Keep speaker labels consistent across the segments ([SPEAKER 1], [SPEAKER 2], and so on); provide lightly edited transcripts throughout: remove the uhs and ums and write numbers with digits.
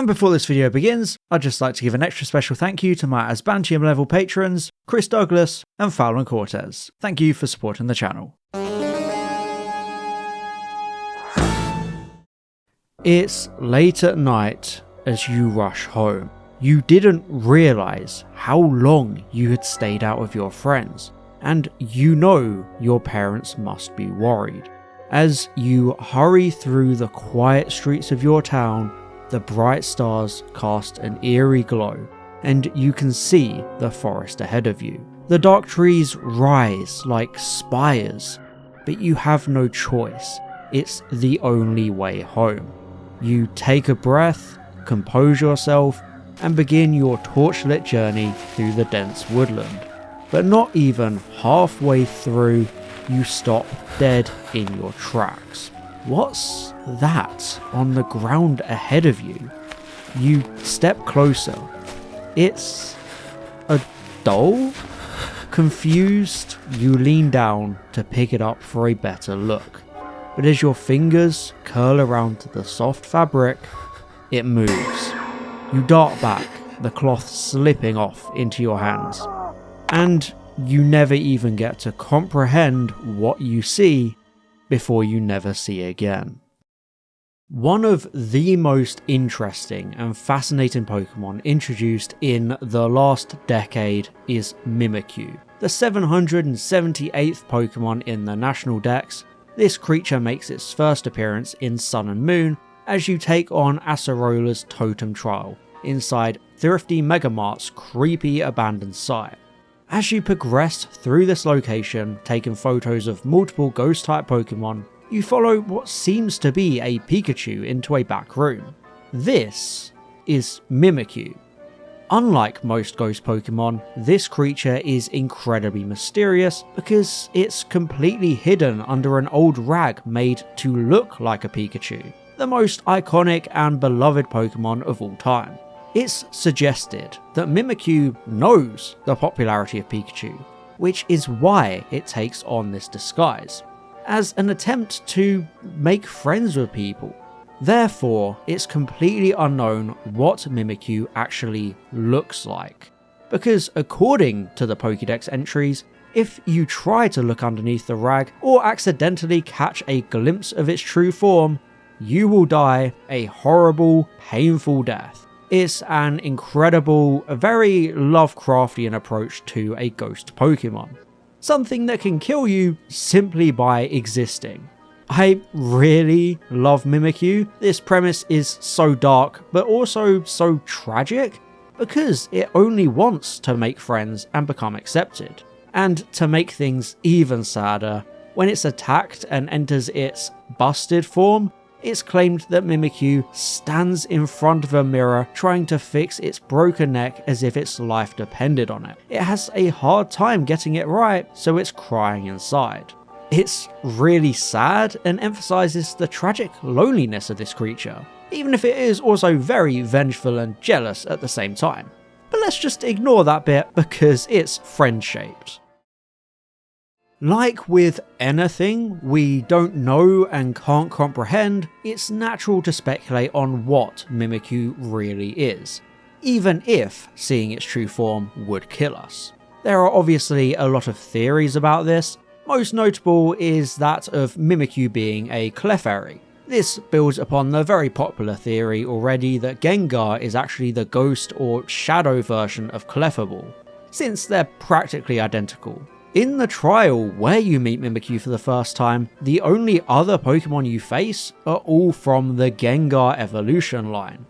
[SPEAKER 1] And before this video begins, I'd just like to give an extra special thank you to my Asbantium level patrons, Chris Douglas and Fallon Cortez. Thank you for supporting the channel. It's late at night as you rush home. You didn't realise how long you had stayed out with your friends, and you know your parents must be worried. As you hurry through the quiet streets of your town, the bright stars cast an eerie glow, and you can see the forest ahead of you. The dark trees rise like spires, but you have no choice. It's the only way home. You take a breath, compose yourself, and begin your torchlit journey through the dense woodland. But not even halfway through, you stop dead in your tracks. What's that on the ground ahead of you? You step closer. It's a doll? Confused, you lean down to pick it up for a better look. But as your fingers curl around the soft fabric, it moves. You dart back, the cloth slipping off into your hands. And you never even get to comprehend what you see before you never see again. One of the most interesting and fascinating Pokemon introduced in the last decade is Mimikyu. The 778th Pokemon in the National Dex, this creature makes its first appearance in Sun and Moon as you take on Acerola's Totem Trial inside Thrifty Megamart's creepy abandoned site. As you progress through this location, taking photos of multiple ghost-type Pokemon, you follow what seems to be a Pikachu into a back room. This is Mimikyu. Unlike most ghost Pokemon, this creature is incredibly mysterious because it's completely hidden under an old rag made to look like a Pikachu, the most iconic and beloved Pokemon of all time. It's suggested that Mimikyu knows the popularity of Pikachu, which is why it takes on this disguise, as an attempt to make friends with people. Therefore, it's completely unknown what Mimikyu actually looks like, because according to the Pokédex entries, if you try to look underneath the rag or accidentally catch a glimpse of its true form, you will die a horrible, painful death. It's an incredible, very Lovecraftian approach to a ghost Pokemon. Something that can kill you simply by existing. I really love Mimikyu. This premise is so dark, but also so tragic, because it only wants to make friends and become accepted. And to make things even sadder, when it's attacked and enters its busted form, it's claimed that Mimikyu stands in front of a mirror trying to fix its broken neck as if its life depended on it. It has a hard time getting it right, so it's crying inside. It's really sad and emphasises the tragic loneliness of this creature, even if it is also very vengeful and jealous at the same time. But let's just ignore that bit because it's friend-shaped. Like with anything we don't know and can't comprehend, it's natural to speculate on what Mimikyu really is, even if seeing its true form would kill us. There are obviously a lot of theories about this. Most notable is that of Mimikyu being a Clefairy. This builds upon the very popular theory already that Gengar is actually the ghost or shadow version of Clefable, since they're practically identical. In the trial where you meet Mimikyu for the first time, the only other Pokemon you face are all from the Gengar evolution line.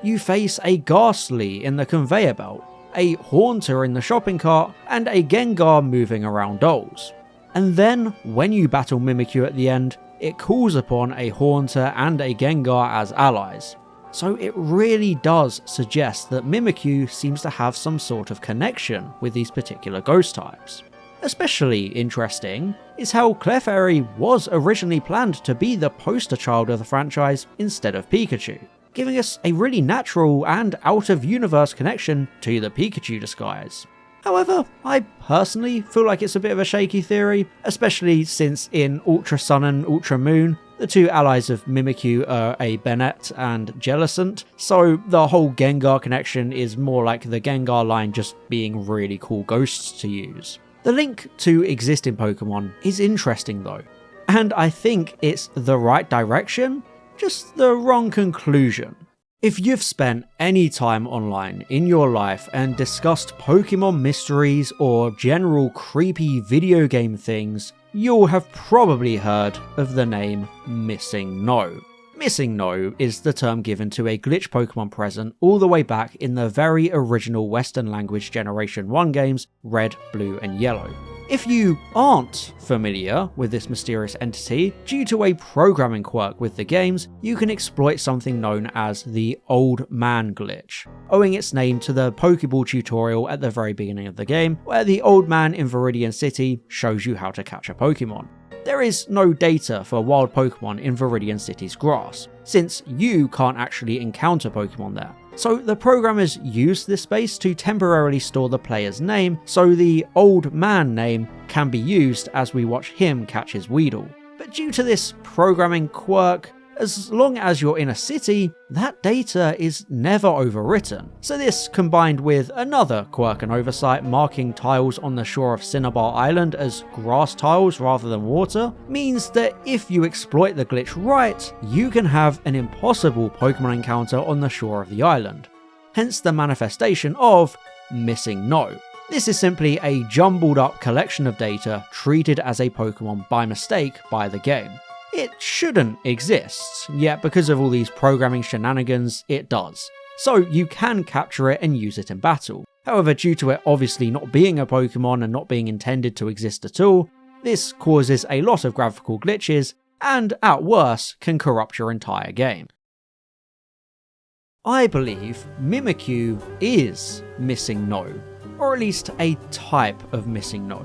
[SPEAKER 1] You face a Ghastly in the conveyor belt, a Haunter in the shopping cart, and a Gengar moving around dolls. And then, when you battle Mimikyu at the end, it calls upon a Haunter and a Gengar as allies. So it really does suggest that Mimikyu seems to have some sort of connection with these particular ghost types. Especially interesting is how Clefairy was originally planned to be the poster child of the franchise instead of Pikachu, giving us a really natural and out-of-universe connection to the Pikachu disguise. However, I personally feel like it's a bit of a shaky theory, especially since in Ultra Sun and Ultra Moon, The two allies of Mimikyu are a Bennett and Jellicent, so the whole Gengar connection is more like the Gengar line just being really cool ghosts to use. The link to existing Pokemon is interesting though, and I think it's the right direction, just the wrong conclusion. If you've spent any time online in your life and discussed Pokemon mysteries or general creepy video game things, you'll have probably heard of the name Missing No. Missing No is the term given to a glitch Pokemon present all the way back in the very original Western language Generation 1 games, Red, Blue and Yellow. If you aren't familiar with this mysterious entity, due to a programming quirk with the games, you can exploit something known as the Old Man glitch, owing its name to the Pokeball tutorial at the very beginning of the game, where the Old Man in Viridian City shows you how to catch a Pokemon. There is no data for wild Pokemon in Viridian City's grass, since you can't actually encounter Pokemon there. So the programmers used this space to temporarily store the player's name, so the Old Man name can be used as we watch him catch his Weedle. But due to this programming quirk, as long as you're in a city, that data is never overwritten. So this, combined with another quirk and oversight marking tiles on the shore of Cinnabar Island as grass tiles rather than water, means that if you exploit the glitch right, you can have an impossible Pokemon encounter on the shore of the island. Hence the manifestation of Missing No. This is simply a jumbled up collection of data treated as a Pokemon by mistake by the game. It shouldn't exist, yet because of all these programming shenanigans, it does. So you can capture it and use it in battle. However, due to it obviously not being a Pokemon and not being intended to exist at all, this causes a lot of graphical glitches, and at worst, can corrupt your entire game. I believe Mimikyu is Missing No, or at least a type of Missing No.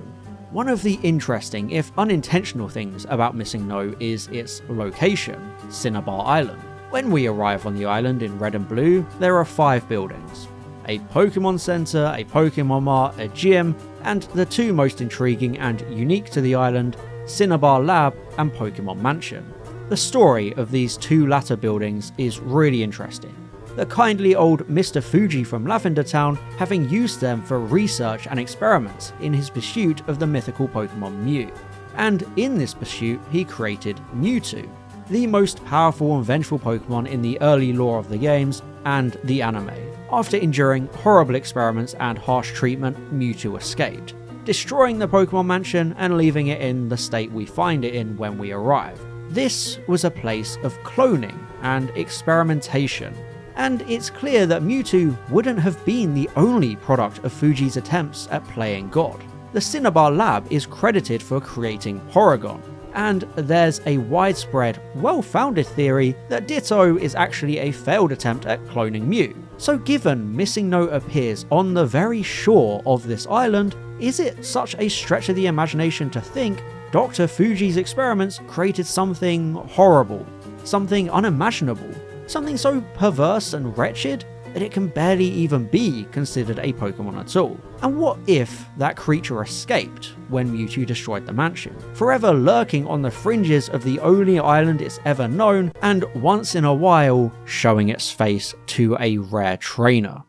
[SPEAKER 1] One of the interesting, if unintentional things about Missing No is its location, Cinnabar Island. When we arrive on the island in Red and Blue, there are 5 buildings. A Pokemon Center, a Pokemon Mart, a gym, and the two most intriguing and unique to the island, Cinnabar Lab and Pokemon Mansion. The story of these two latter buildings is really interesting. The kindly old Mr. Fuji from Lavender Town having used them for research and experiments in his pursuit of the mythical Pokemon Mew. And in this pursuit, he created Mewtwo, the most powerful and vengeful Pokemon in the early lore of the games and the anime. After enduring horrible experiments and harsh treatment, Mewtwo escaped, destroying the Pokemon Mansion and leaving it in the state we find it in when we arrive. This was a place of cloning and experimentation. And it's clear that Mewtwo wouldn't have been the only product of Fuji's attempts at playing God. The Cinnabar Lab is credited for creating Porygon, and there's a widespread, well-founded theory that Ditto is actually a failed attempt at cloning Mew. So given Missing No appears on the very shore of this island, is it such a stretch of the imagination to think Dr. Fuji's experiments created something horrible, something unimaginable? Something so perverse and wretched that it can barely even be considered a Pokemon at all. And what if that creature escaped when Mewtwo destroyed the mansion, forever lurking on the fringes of the only island it's ever known, and once in a while showing its face to a rare trainer?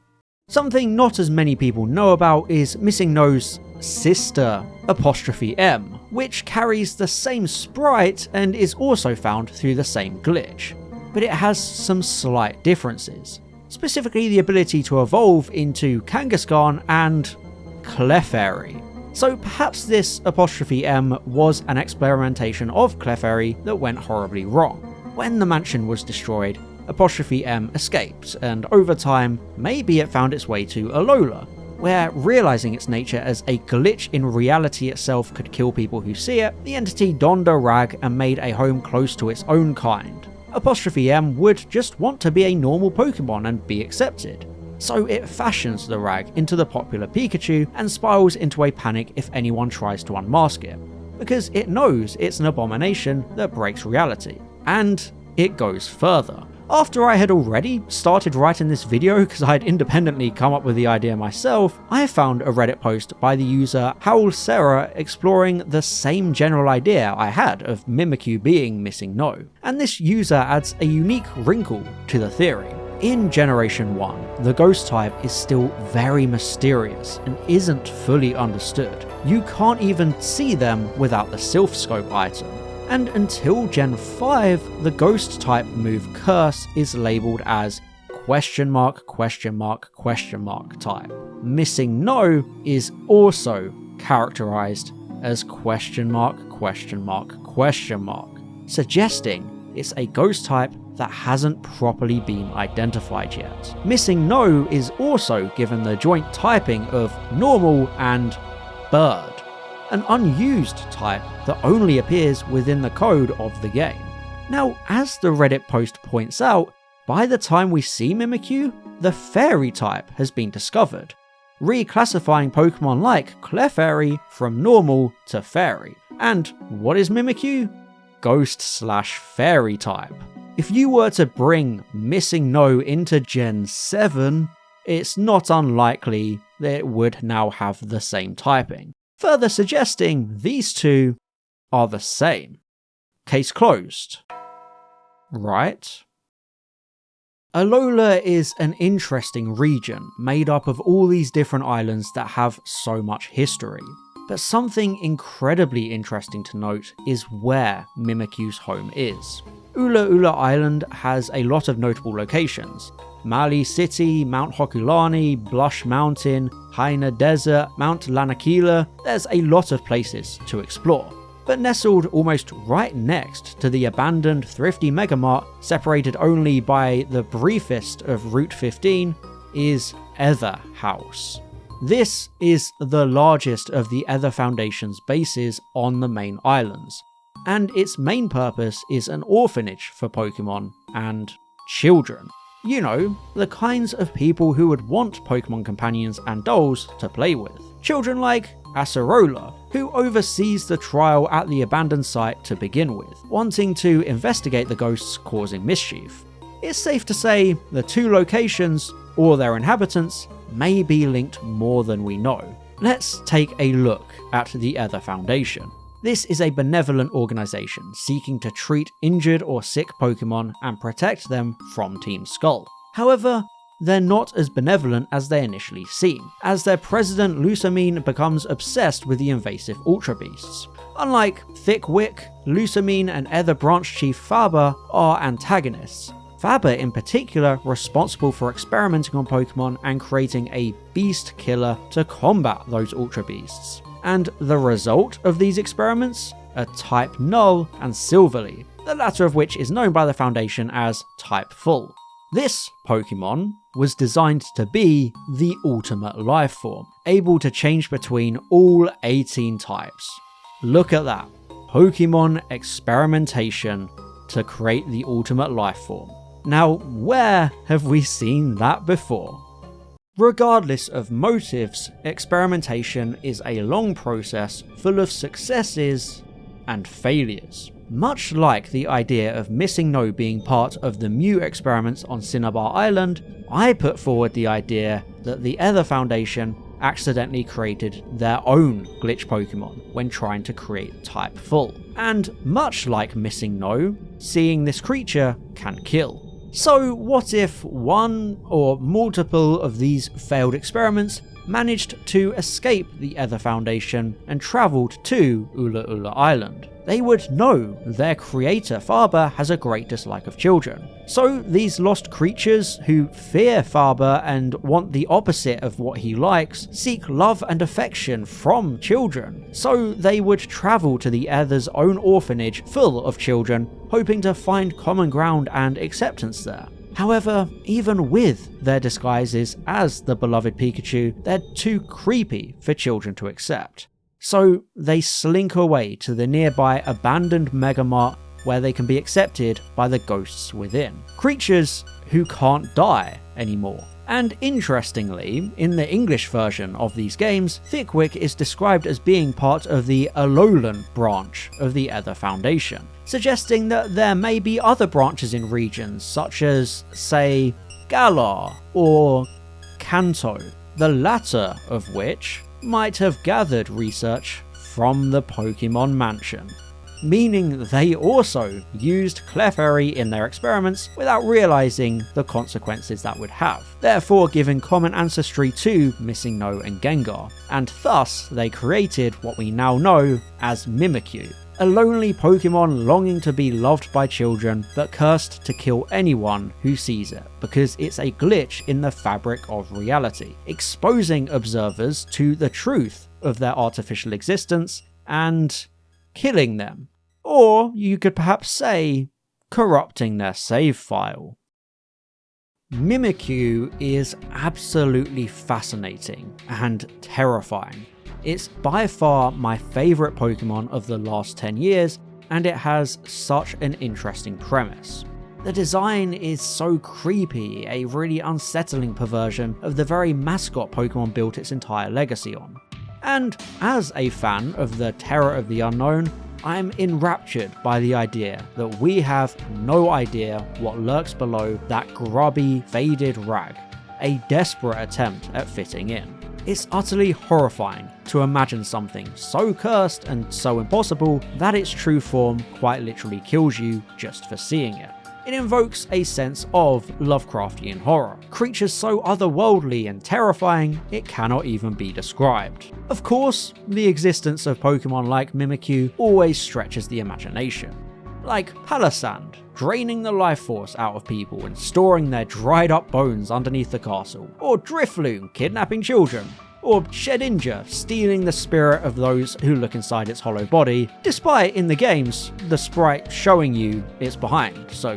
[SPEAKER 1] Something not as many people know about is Missing No's sister, M, which carries the same sprite and is also found through the same glitch. But it has some slight differences, specifically the ability to evolve into Kangaskhan and Clefairy. So perhaps this M was an experimentation of Clefairy that went horribly wrong. When the mansion was destroyed, M escaped, and over time, maybe it found its way to Alola, where, realizing its nature as a glitch in reality itself could kill people who see it, the entity donned a rag and made a home close to its own kind. M would just want to be a normal Pokemon and be accepted. So it fashions the rag into the popular Pikachu and spirals into a panic if anyone tries to unmask it, because it knows it's an abomination that breaks reality. And it goes further. After I had already started writing this video because I had independently come up with the idea myself, I found a Reddit post by the user Wholmes exploring the same general idea I had of Mimikyu being missing no, and this user adds a unique wrinkle to the theory. In Generation 1, the ghost type is still very mysterious and isn't fully understood. You can't even see them without the Sylph Scope item. And until Gen 5, the ghost type move curse is labelled as ? Type. Missing no is also characterised as ? Suggesting it's a ghost type that hasn't properly been identified yet. Missing no is also given the joint typing of normal and bird, an unused type that only appears within the code of the game. Now, as the Reddit post points out, by the time we see Mimikyu, the fairy type has been discovered, reclassifying Pokemon like Clefairy from normal to fairy. And what is Mimikyu? Ghost/fairy type. If you were to bring Missing No into Gen 7, it's not unlikely that it would now have the same typing, further suggesting these two are the same. Case closed. Right? Alola is an interesting region made up of all these different islands that have so much history. But something incredibly interesting to note is where Mimikyu's home is. Ula Ula Island has a lot of notable locations. Mali City, Mount Hokulani, Blush Mountain, Haina Desert, Mount Lanakila, there's a lot of places to explore. But nestled almost right next to the abandoned thrifty Megamart, separated only by the briefest of Route 15, is Ether House. This is the largest of the Ether Foundation's bases on the main islands, and its main purpose is an orphanage for Pokemon and children. You know, the kinds of people who would want Pokemon companions and dolls to play with. Children like Acerola, who oversees the trial at the abandoned site to begin with, wanting to investigate the ghosts causing mischief. It's safe to say the two locations, or their inhabitants, may be linked more than we know. Let's take a look at the Ether Foundation. This is a benevolent organisation seeking to treat injured or sick Pokemon and protect them from Team Skull. However, they're not as benevolent as they initially seem, as their president Lusamine becomes obsessed with the invasive Ultra Beasts. Unlike Thickwick, Lusamine and Ether Branch Chief Faber are antagonists. Faber in particular responsible for experimenting on Pokemon and creating a beast killer to combat those Ultra Beasts. And the result of these experiments? A Type Null and Silverly, the latter of which is known by the Foundation as Type Full. This Pokemon was designed to be the ultimate life form, able to change between all 18 types. Look at that. Pokemon experimentation to create the ultimate life form. Now, where have we seen that before? Regardless of motives, experimentation is a long process full of successes and failures. Much like the idea of Missing No being part of the Mew experiments on Cinnabar Island, I put forward the idea that the Ether Foundation accidentally created their own glitch Pokemon when trying to create Type Full. And much like Missing No, seeing this creature can kill. So what if one or multiple of these failed experiments managed to escape the Ether Foundation and travelled to Ula Ula Island? They would know their creator Faber has a great dislike of children. So these lost creatures who fear Faber and want the opposite of what he likes seek love and affection from children. So they would travel to the Ether's own orphanage full of children, hoping to find common ground and acceptance there. However, even with their disguises as the beloved Pikachu, they're too creepy for children to accept. So they slink away to the nearby abandoned Megamart where they can be accepted by the ghosts within. Creatures who can't die anymore. And interestingly, in the English version of these games, Thickwick is described as being part of the Alolan branch of the Ether Foundation, suggesting that there may be other branches in regions such as, say, Galar or Kanto, the latter of which might have gathered research from the Pokemon Mansion, meaning they also used Clefairy in their experiments without realising the consequences that would have, therefore giving common ancestry to Missing No and Gengar, and thus they created what we now know as Mimikyu, a lonely Pokemon longing to be loved by children but cursed to kill anyone who sees it, because it's a glitch in the fabric of reality, exposing observers to the truth of their artificial existence and killing them. Or you could perhaps say, corrupting their save file. Mimikyu is absolutely fascinating and terrifying. It's by far my favourite Pokemon of the last 10 years, and it has such an interesting premise. The design is so creepy, a really unsettling perversion of the very mascot Pokemon built its entire legacy on. And as a fan of the terror of the unknown, I'm enraptured by the idea that we have no idea what lurks below that grubby, faded rag, a desperate attempt at fitting in. It's utterly horrifying to imagine something so cursed and so impossible that its true form quite literally kills you just for seeing it. It invokes a sense of Lovecraftian horror, creatures so otherworldly and terrifying it cannot even be described. Of course, the existence of Pokemon like Mimikyu always stretches the imagination. Like Palossand, draining the life force out of people and storing their dried up bones underneath the castle, or Drifloon kidnapping children, or Shedinja stealing the spirit of those who look inside its hollow body, despite in the games the sprite showing you it's behind, so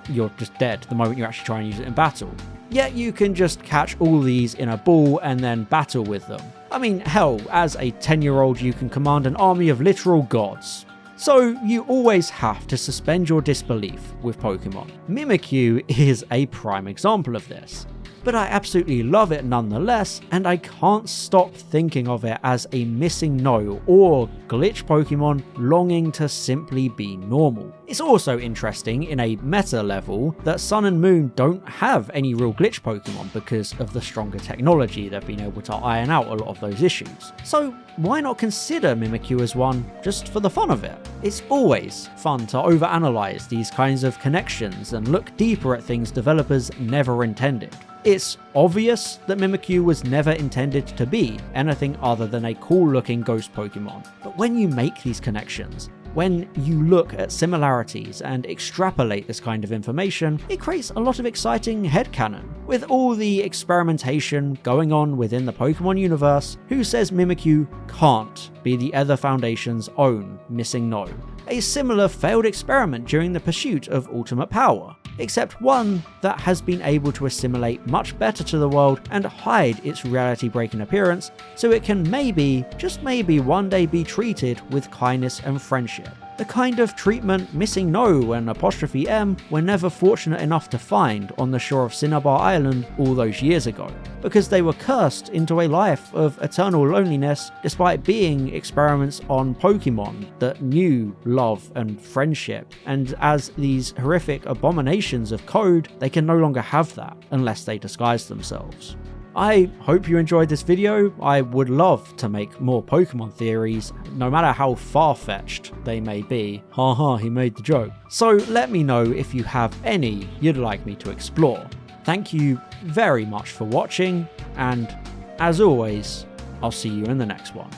[SPEAKER 1] you're just dead the moment you actually try and use it in battle. Yet you can just catch all these in a ball and then battle with them. I mean, hell, as a 10-year-old you can command an army of literal gods. So you always have to suspend your disbelief with Pokemon. Mimikyu is a prime example of this, but I absolutely love it nonetheless, and I can't stop thinking of it as a Missing No or glitch Pokemon longing to simply be normal. It's also interesting in a meta level that Sun and Moon don't have any real glitch Pokemon because of the stronger technology. They've been able to iron out a lot of those issues. So why not consider Mimikyu as one just for the fun of it? It's always fun to overanalyze these kinds of connections and look deeper at things developers never intended. It's obvious that Mimikyu was never intended to be anything other than a cool looking ghost Pokemon, but when you make these connections, when you look at similarities and extrapolate this kind of information, it creates a lot of exciting headcanon. With all the experimentation going on within the Pokemon universe, who says Mimikyu can't be the Ether Foundation's own Missing No? A similar failed experiment during the pursuit of ultimate power, except one that has been able to assimilate much better to the world and hide its reality-breaking appearance so it can maybe, just maybe one day be treated with kindness and friendship. The kind of treatment Missing No and ''M were never fortunate enough to find on the shore of Cinnabar Island all those years ago, because they were cursed into a life of eternal loneliness despite being experiments on Pokemon that knew love and friendship, and as these horrific abominations of code, they can no longer have that unless they disguise themselves. I hope you enjoyed this video. I would love to make more Pokemon theories, no matter how far-fetched they may be. Haha, he made the joke. So let me know if you have any you'd like me to explore. Thank you very much for watching, and as always, I'll see you in the next one.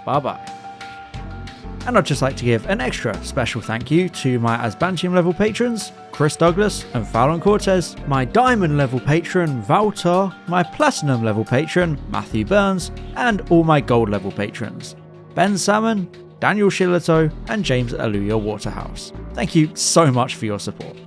[SPEAKER 1] Bye bye. And I'd just like to give an extra special thank you to my Asbantium level patrons, Chris Douglas and Fallon Cortez, my Diamond level patron, Valtar, my Platinum level patron, Matthew Burns, and all my Gold level patrons, Ben Salmon, Daniel Shillito, and James Aluya Waterhouse. Thank you so much for your support.